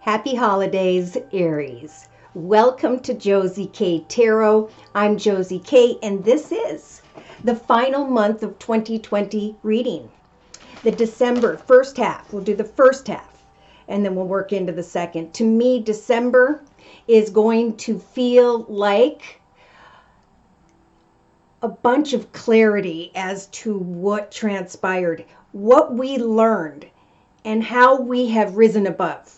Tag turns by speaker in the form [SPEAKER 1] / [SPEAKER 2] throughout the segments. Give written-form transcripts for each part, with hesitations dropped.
[SPEAKER 1] Happy holidays, Aries. Welcome to Josie K Tarot. I'm Josie K, and this is the final month of 2020 reading. The December first half. We'll do the first half, and then we'll work into the second. To me, December is going to feel like a bunch of clarity as to what transpired, what we learned, and how we have risen above.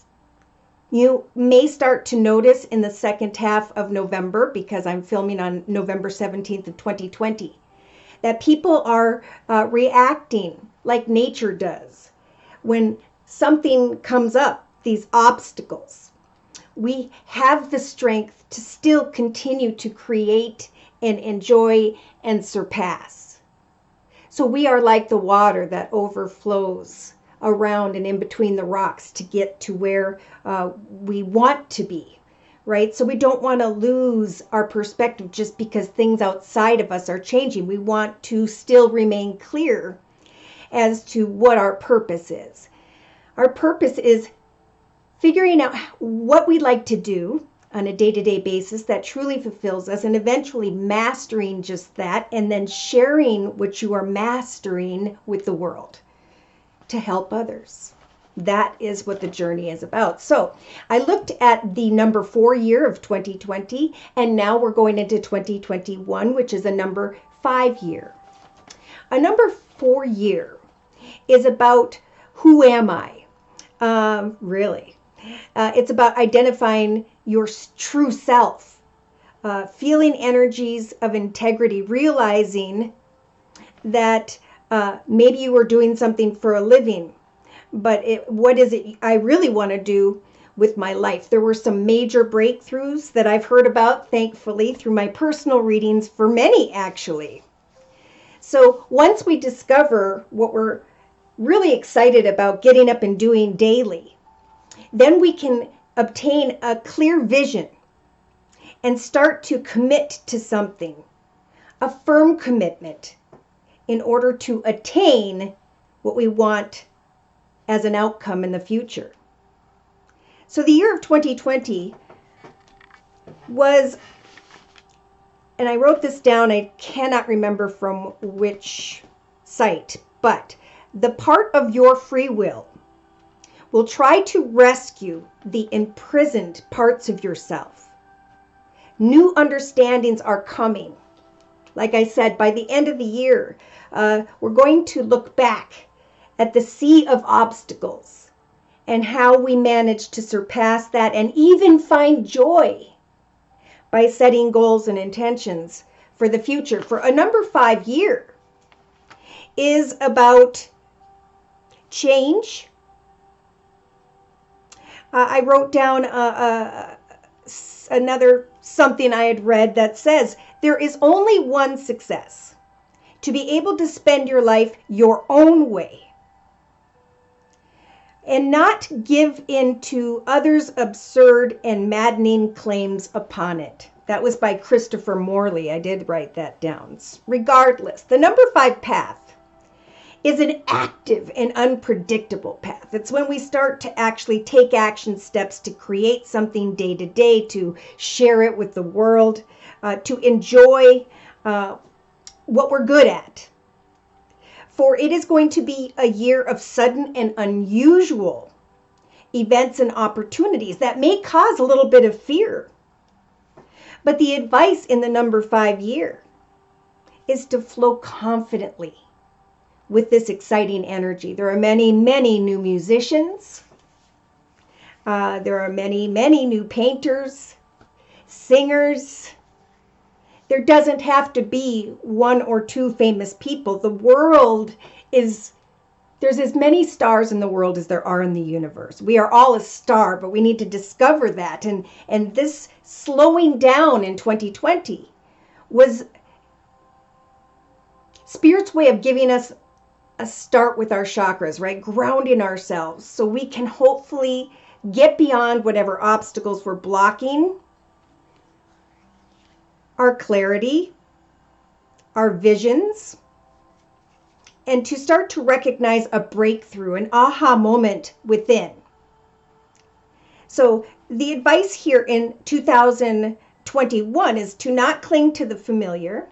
[SPEAKER 1] You may start to notice in the second half of November, because I'm filming on November 17th of 2020, that people are reacting like nature does. When something comes up, these obstacles, we have the strength to still continue to create and enjoy and surpass. So we are like the water that overflows around and in between the rocks to get to where we want to be, right? So we don't want to lose our perspective just because things outside of us are changing. We want to still remain clear as to what our purpose is. Our purpose is figuring out what we like to do on a day-to-day basis that truly fulfills us, and eventually mastering just that, and then sharing what you are mastering with the world to help others. That is what the journey is about. So I looked at the number 4 year of 2020, and now we're going into 2021, which is a number 5 year. A number 4 year is about who am I? Really. It's about identifying your true self, feeling energies of integrity, realizing that maybe you were doing something for a living, but what is it I really want to do with my life? There were some major breakthroughs that I've heard about, thankfully, through my personal readings, for many actually. So once we discover what we're really excited about getting up and doing daily, then we can obtain a clear vision and start to commit to something, a firm commitment, in order to attain what we want as an outcome in the future. So the year of 2020 was, and I wrote this down, I cannot remember from which site, but the part of your free will try to rescue the imprisoned parts of yourself. New understandings are coming. Like I said, by the end of the year, we're going to look back at the sea of obstacles and how we managed to surpass that and even find joy by setting goals and intentions for the future. For a number 5 year is about change. I wrote down another something I had read that says there is only one success: to be able to spend your life your own way and not give in to others' absurd and maddening claims upon it. That was by Christopher Morley. I did write that down. Regardless, the number 5 path is an active and unpredictable path. It's when we start to actually take action steps to create something day to day, to share it with the world, to enjoy what we're good at. For it is going to be a year of sudden and unusual events and opportunities that may cause a little bit of fear. But the advice in the number 5 year is to flow confidently with this exciting energy. There are many, many new musicians. There are many, many new painters, singers. There doesn't have to be 1 or 2 famous people. The world is, there's as many stars in the world as there are in the universe. We are all a star, but we need to discover that. And this slowing down in 2020 was Spirit's way of giving us a start with our chakras, right? Grounding ourselves so we can hopefully get beyond whatever obstacles we're blocking our clarity, our visions, and to start to recognize a breakthrough, an aha moment within. So the advice here in 2021 is to not cling to the familiar,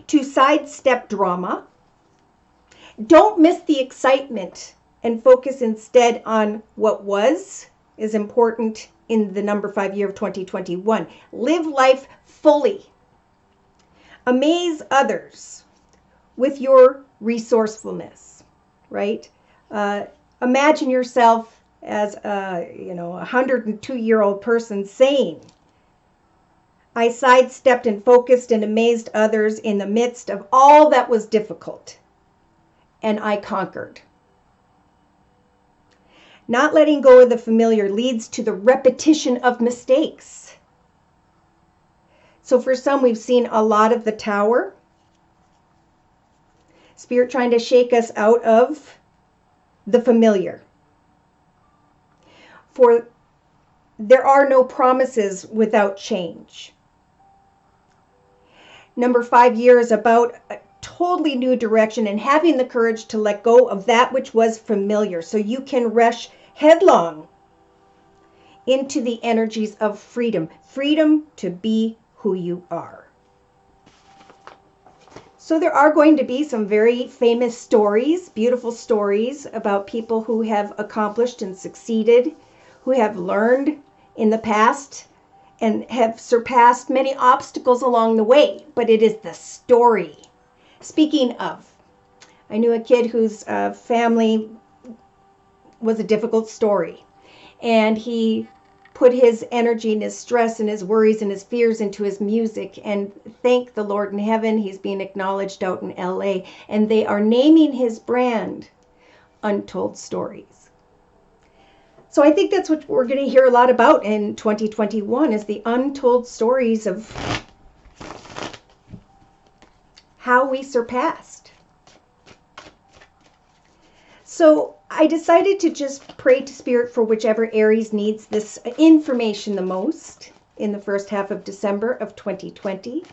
[SPEAKER 1] to sidestep drama. Don't miss the excitement and focus instead on what is important in the number 5 year of 2021. Live life fully. Amaze others with your resourcefulness, right? Imagine yourself as a 102-year-old person saying, I sidestepped and focused and amazed others in the midst of all that was difficult, and I conquered. Not letting go of the familiar leads to the repetition of mistakes. So for some, we've seen a lot of the Tower. Spirit trying to shake us out of the familiar. For there are no promises without change. Number 5 year is about a totally new direction and having the courage to let go of that which was familiar so you can rush headlong into the energies of freedom. Freedom to be who you are. So there are going to be some very famous stories, beautiful stories about people who have accomplished and succeeded, who have learned in the past and have surpassed many obstacles along the way. But it is the story. Speaking of, I knew a kid whose family was a difficult story, and he put his energy and his stress and his worries and his fears into his music, and thank the Lord in heaven, he's being acknowledged out in LA, and they are naming his brand Untold Stories. So I think that's what we're going to hear a lot about in 2021 is the untold stories of how we surpassed. So I decided to just pray to Spirit for whichever Aries needs this information the most in the first half of December of 2020.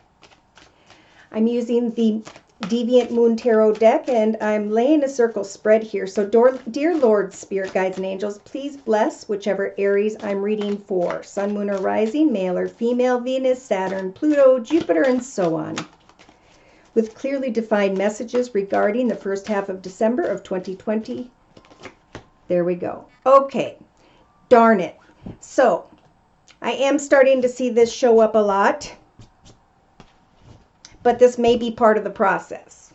[SPEAKER 1] I'm using the Deviant Moon Tarot deck, and I'm laying a circle spread here. So dear Lord, Spirit Guides and Angels, please bless whichever Aries I'm reading for. Sun, Moon, or Rising, male or female, Venus, Saturn, Pluto, Jupiter, and so on. With clearly defined messages regarding the first half of December of 2020. There we go. Okay, darn it. So I am starting to see this show up a lot, but this may be part of the process.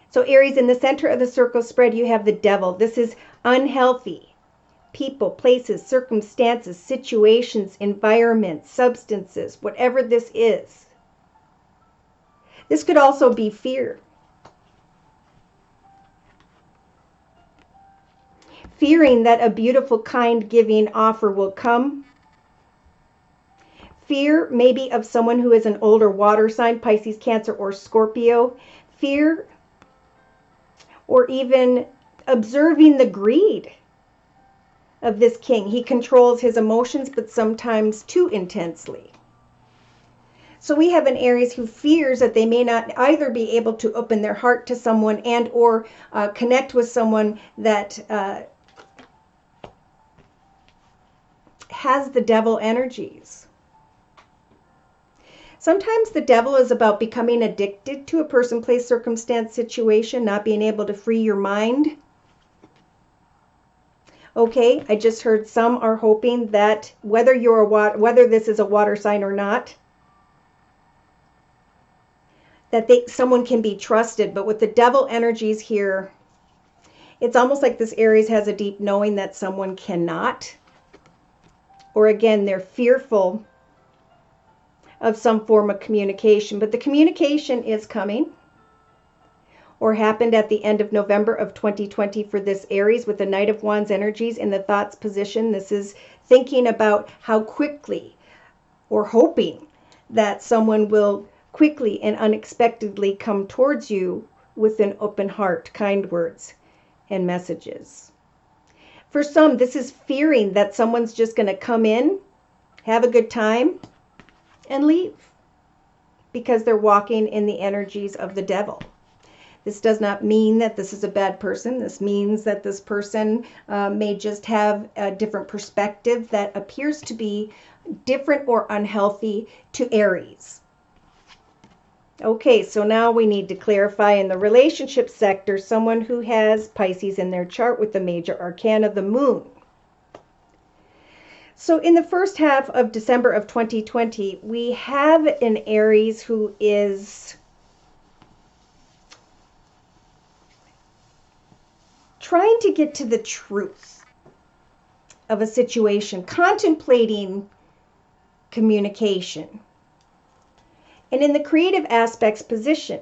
[SPEAKER 1] So Aries, in the center of the circle spread, you have the Devil. This is unhealthy. People, places, circumstances, situations, environments, substances, whatever this is. This could also be fear. Fearing that a beautiful, kind, giving offer will come. Fear maybe of someone who is an older water sign, Pisces, Cancer, or Scorpio. Fear or even observing the greed of this king. He controls his emotions, but sometimes too intensely. So we have an Aries who fears that they may not either be able to open their heart to someone and or connect with someone that has the devil energies. Sometimes the devil is about becoming addicted to a person, place, circumstance, situation, not being able to free your mind. Okay, I just heard some are hoping that whether this is a water sign or not, that someone can be trusted. But with the devil energies here, it's almost like this Aries has a deep knowing that someone cannot. Or again, they're fearful of some form of communication. But the communication is coming or happened at the end of November of 2020 for this Aries with the Knight of Wands energies in the thoughts position. This is thinking about how quickly or hoping that someone will quickly and unexpectedly come towards you with an open heart, kind words and messages. For some, this is fearing that someone's just going to come in, have a good time, and leave because they're walking in the energies of the devil. This does not mean that this is a bad person. This means that this person may just have a different perspective that appears to be different or unhealthy to Aries. Okay, so now we need to clarify in the relationship sector, someone who has Pisces in their chart with the major arcana, the moon. So in the first half of December of 2020, we have an Aries who is trying to get to the truth of a situation, contemplating communication. And in the creative aspects position,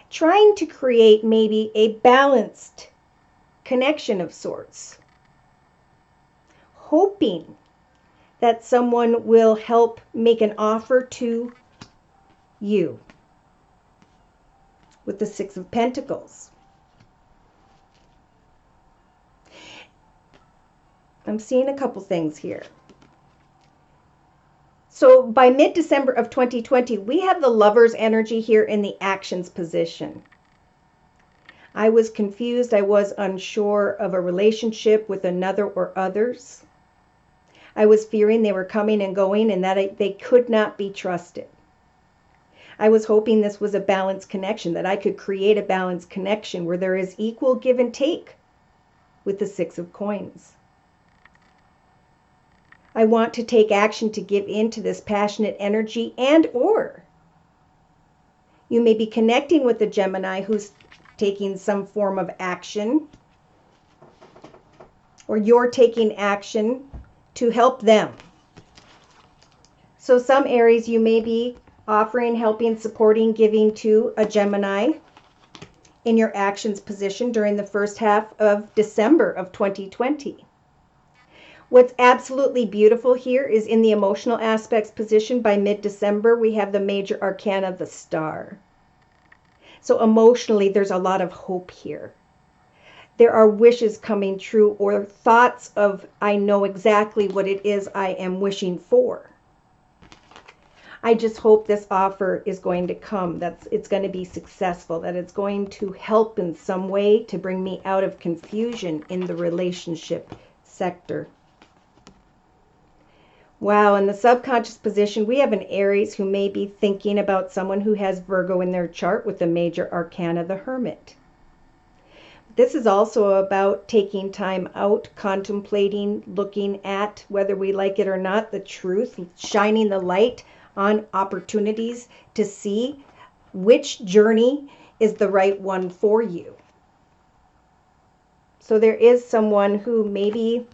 [SPEAKER 1] trying to create maybe a balanced connection of sorts, hoping that someone will help make an offer to you with the Six of Pentacles. I'm seeing a couple things here. So by mid-December of 2020, we have the Lover's energy here in the actions position. I was confused. I was unsure of a relationship with another or others. I was fearing they were coming and going and that they could not be trusted. I was hoping this was a balanced connection, that I could create a balanced connection where there is equal give and take with the Six of Coins. I want to take action to give in to this passionate energy, and or you may be connecting with a Gemini who's taking some form of action, or you're taking action to help them. So some Aries, you may be offering, helping, supporting, giving to a Gemini in your actions position during the first half of December of 2020. What's absolutely beautiful here is in the emotional aspects position by mid-December, we have the major arcana, the Star. So emotionally, there's a lot of hope here. There are wishes coming true or thoughts of, I know exactly what it is I am wishing for. I just hope this offer is going to come, that it's going to be successful, that it's going to help in some way to bring me out of confusion in the relationship sector. Wow, in the subconscious position, we have an Aries who may be thinking about someone who has Virgo in their chart with the major arcana, the Hermit. This is also about taking time out, contemplating, looking at, whether we like it or not, the truth, shining the light on opportunities to see which journey is the right one for you. So there is someone who maybe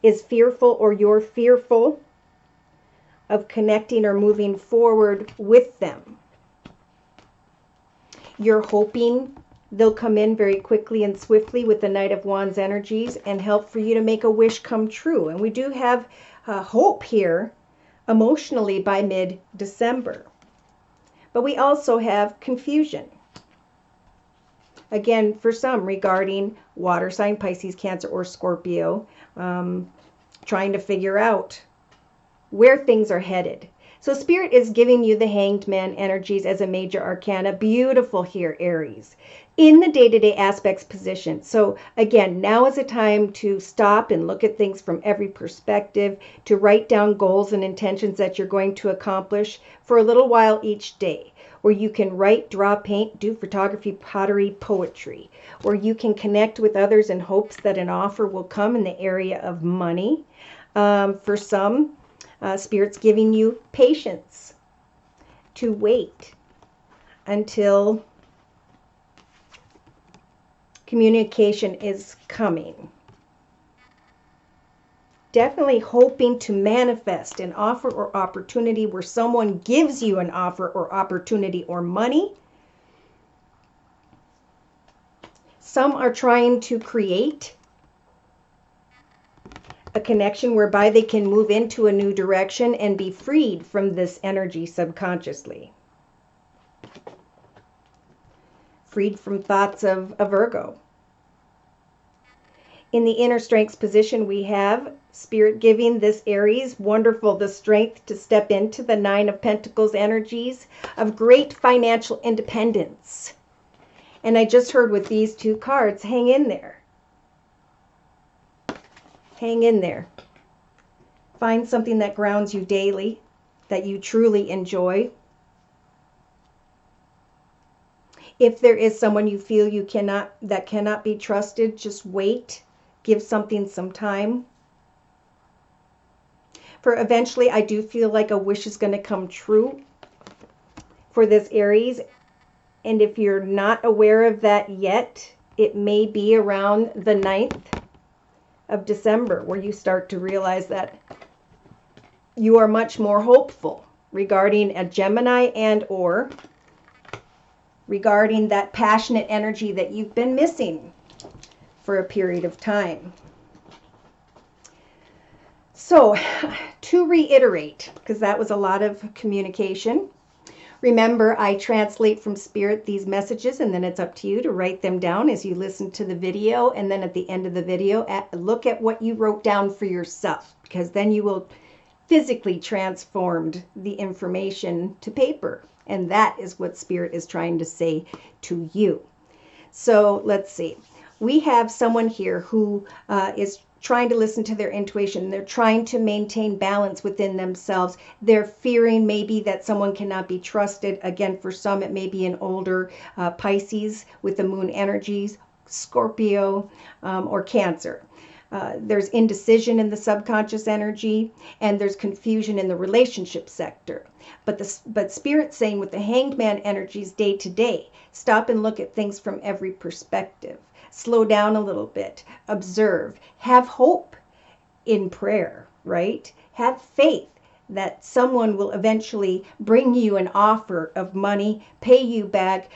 [SPEAKER 1] is fearful, or you're fearful of connecting or moving forward with them. You're hoping they'll come in very quickly and swiftly with the Knight of Wands energies and help for you to make a wish come true. And we do have hope here emotionally by mid-December. But we also have confusion. Again, for some regarding water sign, Pisces, Cancer, or Scorpio, trying to figure out where things are headed. So Spirit is giving you the Hanged Man energies as a major arcana. Beautiful here, Aries, in the day-to-day aspects position. So again, now is a time to stop and look at things from every perspective, to write down goals and intentions that you're going to accomplish for a little while each day, where you can write, draw, paint, do photography, pottery, poetry, or you can connect with others in hopes that an offer will come in the area of money. For some, Spirit's giving you patience to wait until communication is coming. Definitely hoping to manifest an offer or opportunity where someone gives you an offer or opportunity or money. Some are trying to create a connection whereby they can move into a new direction and be freed from this energy subconsciously. Freed from thoughts of a Virgo. In the inner strengths position, we have Spirit giving this Aries wonderful the strength to step into the Nine of Pentacles energies of great financial independence And I just heard with these two cards, hang in there. Hang in there. Find something that grounds you daily, that you truly enjoy. If there is someone you feel that cannot be trusted, just wait. Give something some time. For eventually, I do feel like a wish is going to come true for this Aries. And if you're not aware of that yet, it may be around the 9th of December where you start to realize that you are much more hopeful regarding a Gemini or regarding that passionate energy that you've been missing for a period of time. So, to reiterate, because that was a lot of communication, remember, I translate from Spirit these messages, and then it's up to you to write them down as you listen to the video. And then at the end of the video, look at what you wrote down for yourself, because then you will physically transform the information to paper. And that is what Spirit is trying to say to you. So let's see. We have someone here who is trying to listen to their intuition. They're trying to maintain balance within themselves. They're fearing maybe that someone cannot be trusted. Again, for some, it may be an older Pisces with the moon energies, Scorpio, or Cancer. There's indecision in the subconscious energy, and there's confusion in the relationship sector. But Spirit's saying with the Hanged Man energies day to day, stop and look at things from every perspective. Slow down a little bit, observe, have hope in prayer, right? Have faith that someone will eventually bring you an offer of money, pay you back,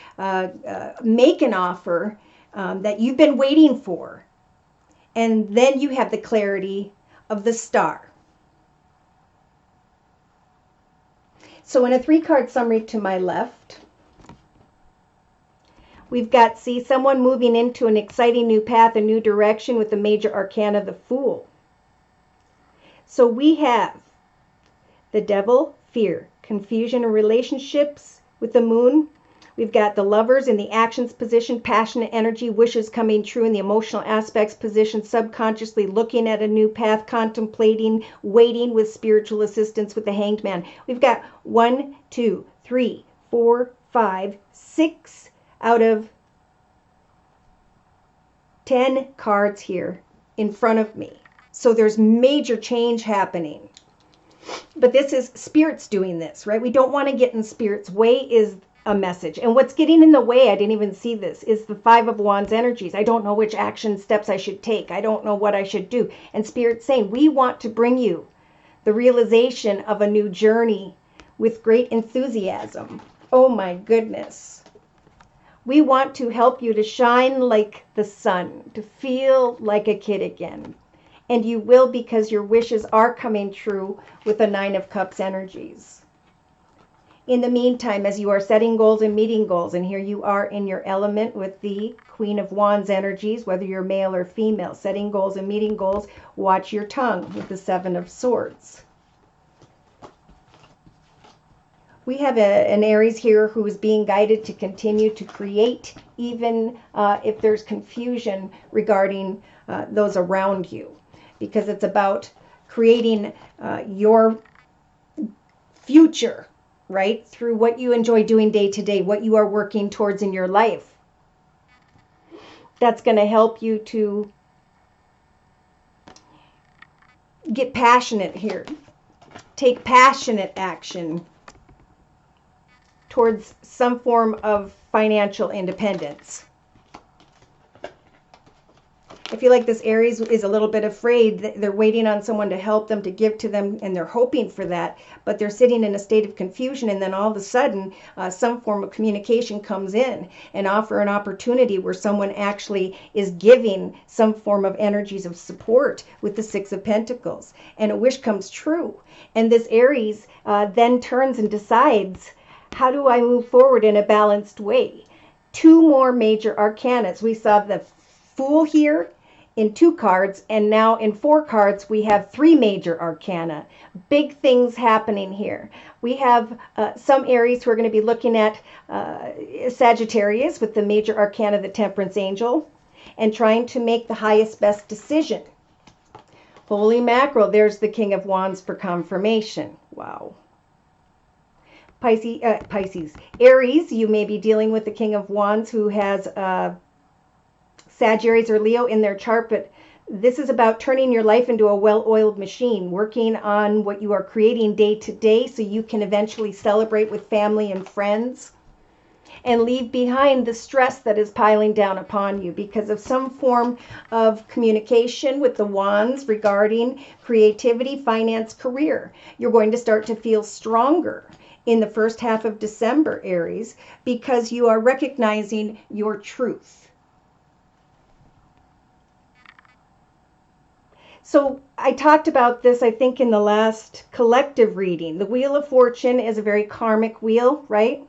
[SPEAKER 1] make an offer that you've been waiting for. And then you have the clarity of the Star. So in a 3-card summary to my left, we've got, see, someone moving into an exciting new path, a new direction with the major arcana, the Fool. So we have the Devil, fear, confusion in relationships with the Moon. We've got the Lovers in the actions position, passionate energy, wishes coming true in the emotional aspects position, subconsciously looking at a new path, contemplating, waiting with spiritual assistance with the Hanged Man. We've got 1, 2, 3, 4, 5, 6 out of 10 cards here in front of me. So there's major change happening. But this is Spirit's doing this, right? We don't want to get in Spirit's way is a message. And what's getting in the way, I didn't even see this, is the 5 of Wands energies. I don't know which action steps I should take. I don't know what I should do. And Spirit's saying, we want to bring you the realization of a new journey with great enthusiasm. Oh my goodness. We want to help you to shine like the sun, to feel like a kid again. And you will, because your wishes are coming true with the 9 of Cups energies. In the meantime, as you are setting goals and meeting goals, and here you are in your element with the Queen of Wands energies, whether you're male or female, setting goals and meeting goals, watch your tongue with the 7 of Swords. We have an Aries here who is being guided to continue to create, even if there's confusion regarding those around you, because it's about creating your future, right? Through what you enjoy doing day to day, what you are working towards in your life. That's going to help you to get passionate here. Take passionate action towards some form of financial independence. I feel like this Aries is a little bit afraid. They're waiting on someone to help them, to give to them, and they're hoping for that, but they're sitting in a state of confusion, and then all of a sudden some form of communication comes in and offer an opportunity where someone actually is giving some form of energies of support with the 6 of Pentacles, and a wish comes true. And this Aries then turns and decides, how do I move forward in a balanced way? 2 more major arcanas. We saw the Fool here in 2 cards, and now in 4 cards we have 3 major arcana. Big things happening here. We have some Aries who are going to be looking at Sagittarius with the major arcana, the Temperance Angel, and trying to make the highest, best decision. Holy mackerel, there's the King of Wands for confirmation. Wow. Pisces. Aries, you may be dealing with the King of Wands who has Sag, Aries, or Leo in their chart, but this is about turning your life into a well-oiled machine, working on what you are creating day to day so you can eventually celebrate with family and friends and leave behind the stress that is piling down upon you because of some form of communication with the wands regarding creativity, finance, career. You're going to start to feel stronger in the first half of December, Aries, because you are recognizing your truth. So I talked about this, I think, in the last collective reading. The Wheel of Fortune is a very karmic wheel, right?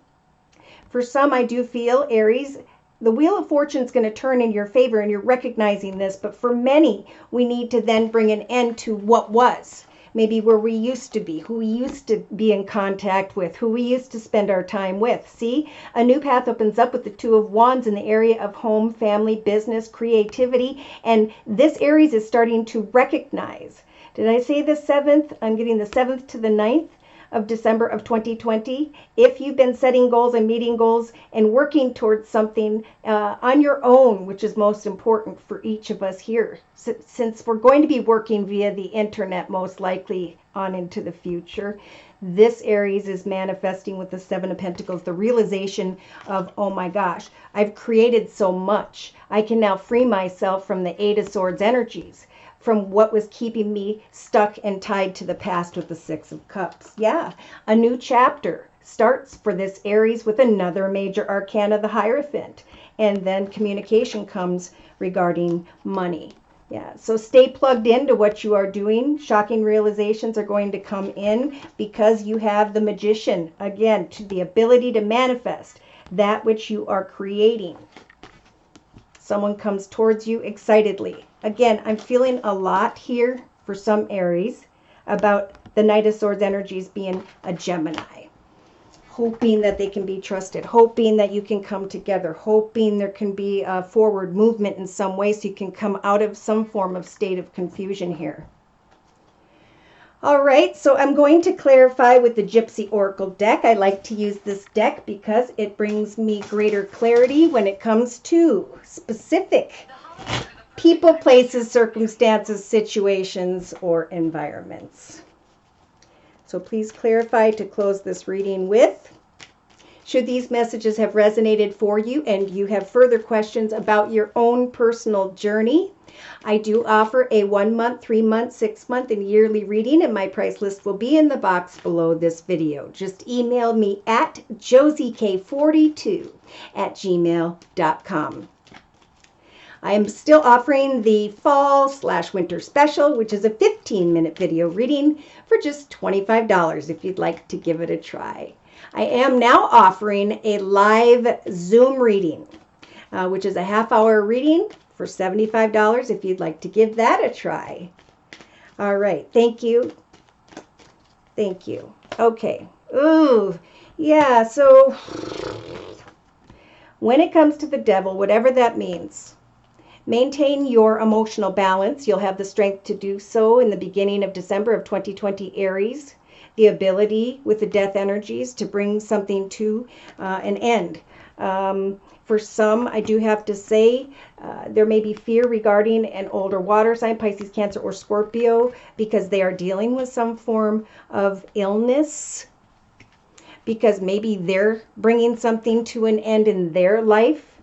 [SPEAKER 1] For some, I do feel, Aries, the Wheel of Fortune is going to turn in your favor, and you're recognizing this. But for many, we need to then bring an end to what was. Maybe where we used to be, who we used to be in contact with, who we used to spend our time with. See, a new path opens up with the Two of Wands in the area of home, family, business, creativity. And this Aries is starting to recognize. Did I say the 7th? I'm getting the 7th to the 9th of December of 2020. If you've been setting goals and meeting goals and working towards something on your own, which is most important for each of us here, since we're going to be working via the internet most likely on into the future, this Aries is manifesting with the 7 of Pentacles, the realization of, oh my gosh, I've created so much. I can now free myself from the 8 of Swords energies, from what was keeping me stuck and tied to the past with the 6 of Cups. Yeah, a new chapter starts for this Aries with another major arcana, the Hierophant. And then communication comes regarding money. Yeah, so stay plugged into what you are doing. Shocking realizations are going to come in because you have the Magician, again, to the ability to manifest that which you are creating. Someone comes towards you excitedly. Again, I'm feeling a lot here for some Aries about the Knight of Swords energies being a Gemini. Hoping that they can be trusted, hoping that you can come together, hoping there can be a forward movement in some way so you can come out of some form of state of confusion here. All right, so I'm going to clarify with the Gypsy Oracle deck. I like to use this deck because it brings me greater clarity when it comes to specific people, places, circumstances, situations, or environments. So please clarify to close this reading with. Should these messages have resonated for you and you have further questions about your own personal journey, I do offer a 1-month, 3-month, 6-month, and yearly reading, and my price list will be in the box below this video. Just email me at josiek42@gmail.com. I am still offering the fall/winter special, which is a 15-minute video reading for just $25 if you'd like to give it a try. I am now offering a live Zoom reading, which is a half-hour reading for $75 if you'd like to give that a try. All right. Thank you. Thank you. Okay. Ooh, yeah. So when it comes to the devil, whatever that means, maintain your emotional balance. You'll have the strength to do so in the beginning of December of 2020, Aries. The ability with the death energies to bring something to an end. For some, I do have to say, there may be fear regarding an older water sign, Pisces, Cancer, or Scorpio, because they are dealing with some form of illness, because maybe they're bringing something to an end in their life,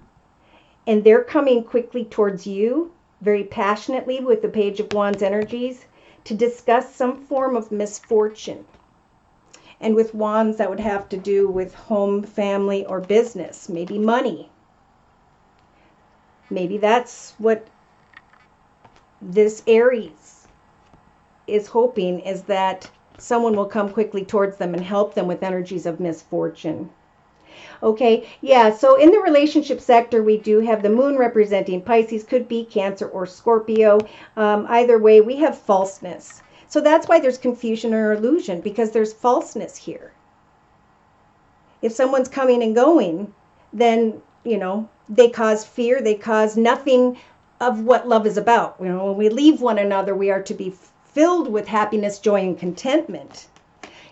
[SPEAKER 1] and they're coming quickly towards you, very passionately with the Page of Wands energies, to discuss some form of misfortune. And with Wands, that would have to do with home, family, or business, maybe money. Maybe that's what this Aries is hoping, is that someone will come quickly towards them and help them with energies of misfortune. Okay, yeah, so in the relationship sector, we do have the moon representing Pisces, could be Cancer or Scorpio. Either way, we have falseness. So that's why there's confusion or illusion, because there's falseness here. If someone's coming and going, then, they cause fear, they cause nothing of what love is about. When we leave one another, we are to be filled with happiness, joy, and contentment.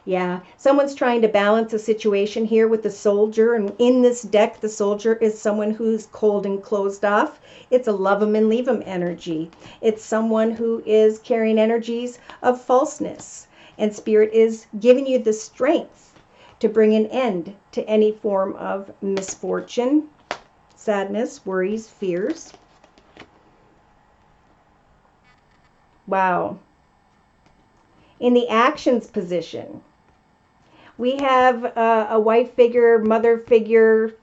[SPEAKER 1] Yeah, someone's trying to balance a situation here with the soldier, and in this deck, the soldier is someone who's cold and closed off. It's a love 'em and leave 'em energy. It's someone who is carrying energies of falseness, and Spirit is giving you the strength to bring an end to any form of misfortune, sadness, worries, fears. Wow. In the actions position, we have a wife figure, mother figure,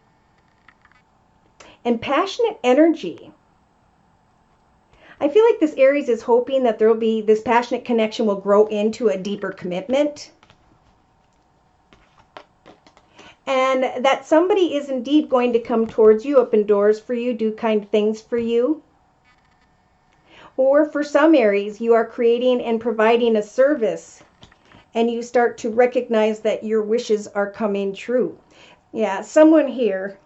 [SPEAKER 1] and passionate energy. I feel like this Aries is hoping that this passionate connection will grow into a deeper commitment. And that somebody is indeed going to come towards you, open doors for you, do kind things for you. Or for some Aries, you are creating and providing a service, and you start to recognize that your wishes are coming true. Yeah, someone here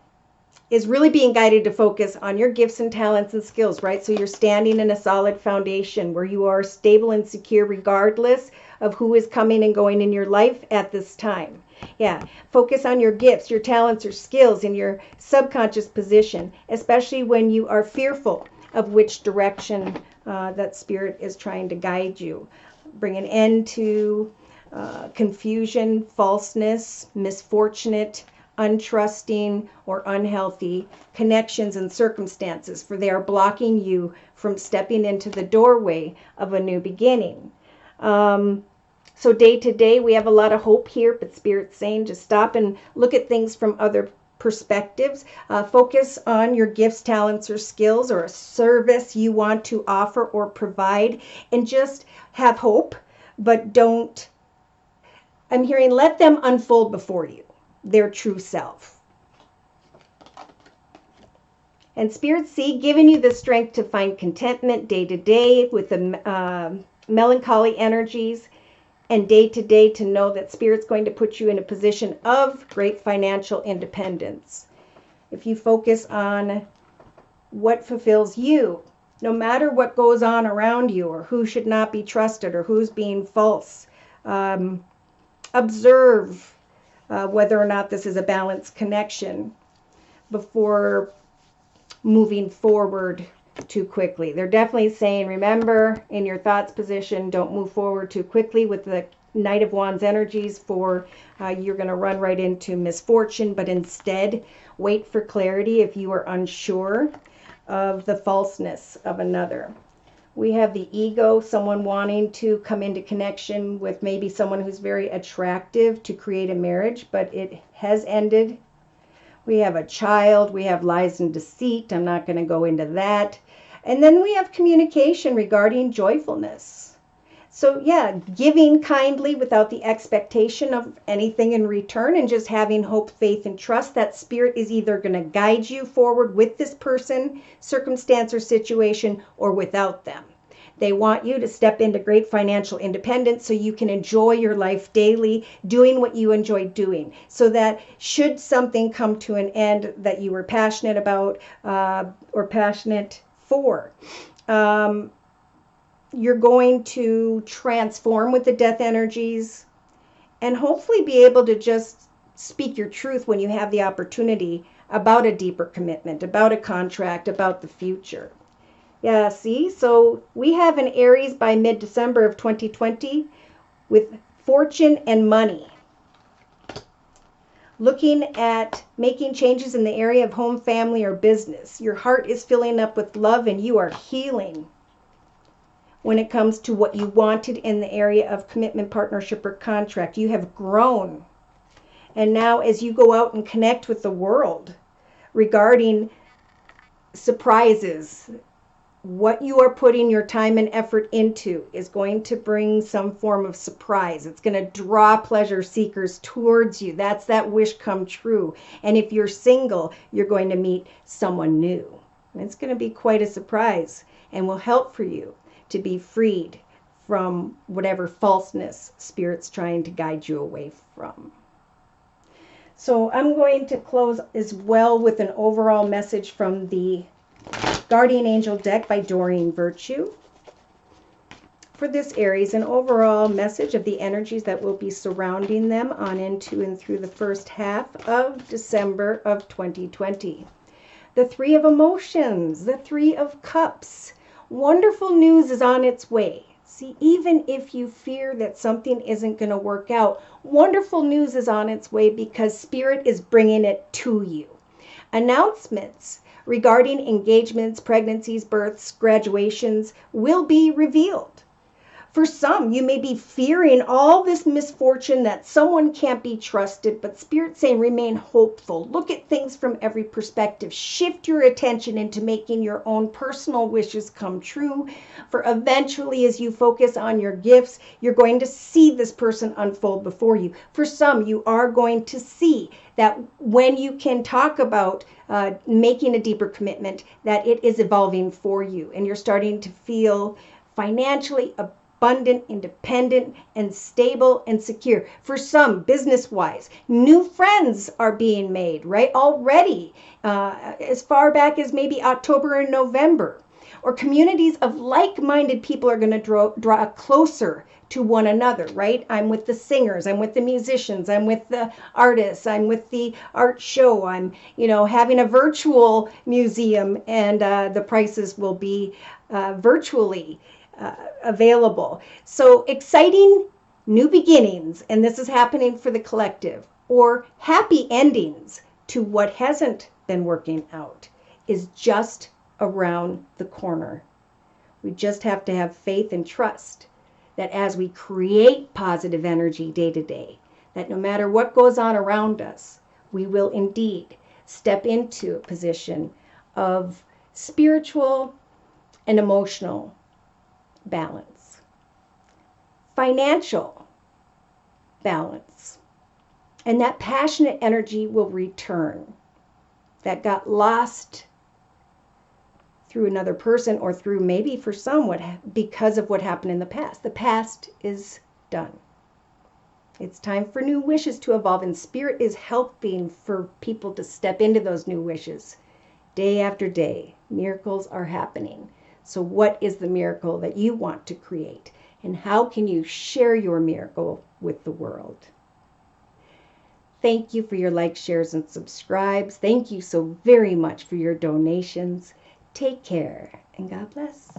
[SPEAKER 1] is really being guided to focus on your gifts and talents and skills, right? So you're standing in a solid foundation where you are stable and secure regardless of who is coming and going in your life at this time. Yeah, focus on your gifts, your talents or skills in your subconscious position, especially when you are fearful of which direction that Spirit is trying to guide you. Bring an end to confusion, falseness, misfortunate, untrusting, or unhealthy connections and circumstances, for they are blocking you from stepping into the doorway of a new beginning. So day to day, we have a lot of hope here, but Spirit's saying just stop and look at things from other perspectives. Focus on your gifts, talents, or skills, or a service you want to offer or provide, and just have hope, but don't, I'm hearing, let them unfold before you, their true self. And Spirit C, giving you the strength to find contentment day to day with the melancholy energies, and day to day to know that Spirit's going to put you in a position of great financial independence. If you focus on what fulfills you, no matter what goes on around you, or who should not be trusted, or who's being false, observe whether or not this is a balanced connection before moving forward too quickly. They're definitely saying, remember, in your thoughts position, don't move forward too quickly with the Knight of Wands energies, for you're going to run right into misfortune, but instead wait for clarity if you are unsure of the falseness of another. We have the ego, someone wanting to come into connection with maybe someone who's very attractive to create a marriage, but it has ended. We have a child, we have lies and deceit. I'm not going to go into that. And then we have communication regarding joyfulness. So yeah, giving kindly without the expectation of anything in return, and just having hope, faith, and trust that Spirit is either going to guide you forward with this person, circumstance, or situation, or without them. They want you to step into great financial independence so you can enjoy your life daily, doing what you enjoy doing. So that should something come to an end that you were passionate about or passionate for, you're going to transform with the death energies and hopefully be able to just speak your truth when you have the opportunity about a deeper commitment, about a contract, about the future. Yeah, see, so we have an Aries by mid-December of 2020 with fortune and money. Looking at making changes in the area of home, family, or business. Your heart is filling up with love and you are healing when it comes to what you wanted in the area of commitment, partnership, or contract. You have grown. And now as you go out and connect with the world regarding surprises, what you are putting your time and effort into is going to bring some form of surprise. It's going to draw pleasure seekers towards you. That's that wish come true. And if you're single, you're going to meet someone new. And it's going to be quite a surprise and will help for you to be freed from whatever falseness Spirit's trying to guide you away from. So I'm going to close as well with an overall message from the Guardian Angel deck by Doreen Virtue. For this Aries, an overall message of the energies that will be surrounding them on into and through the first half of December of 2020. The Three of Emotions, the Three of Cups. Wonderful news is on its way. See, even if you fear that something isn't going to work out, wonderful news is on its way because Spirit is bringing it to you. Announcements regarding engagements, pregnancies, births, graduations will be revealed. For some, you may be fearing all this misfortune that someone can't be trusted, but Spirit's saying remain hopeful. Look at things from every perspective. Shift your attention into making your own personal wishes come true. For eventually, as you focus on your gifts, you're going to see this person unfold before you. For some, you are going to see that when you can talk about making a deeper commitment, that it is evolving for you and you're starting to feel financially abundant, independent, and stable and secure. For some, business-wise, new friends are being made, right? Already, as far back as maybe October and November. Or communities of like-minded people are going to draw closer to one another, right? I'm with the singers, I'm with the musicians, I'm with the artists, I'm with the art show, I'm, having a virtual museum, and the prices will be virtually available. So exciting new beginnings, and this is happening for the collective, or happy endings to what hasn't been working out is just around the corner. We just have to have faith and trust that as we create positive energy day to day, that no matter what goes on around us, we will indeed step into a position of spiritual and emotional balance, financial balance, and that passionate energy will return that got lost through another person or through maybe for some because of what happened in the past. The past is done. It's time for new wishes to evolve, and Spirit is helping for people to step into those new wishes. Day after day, miracles are happening. So what is the miracle that you want to create? And how can you share your miracle with the world? Thank you for your likes, shares, and subscribes. Thank you so very much for your donations. Take care, and God bless.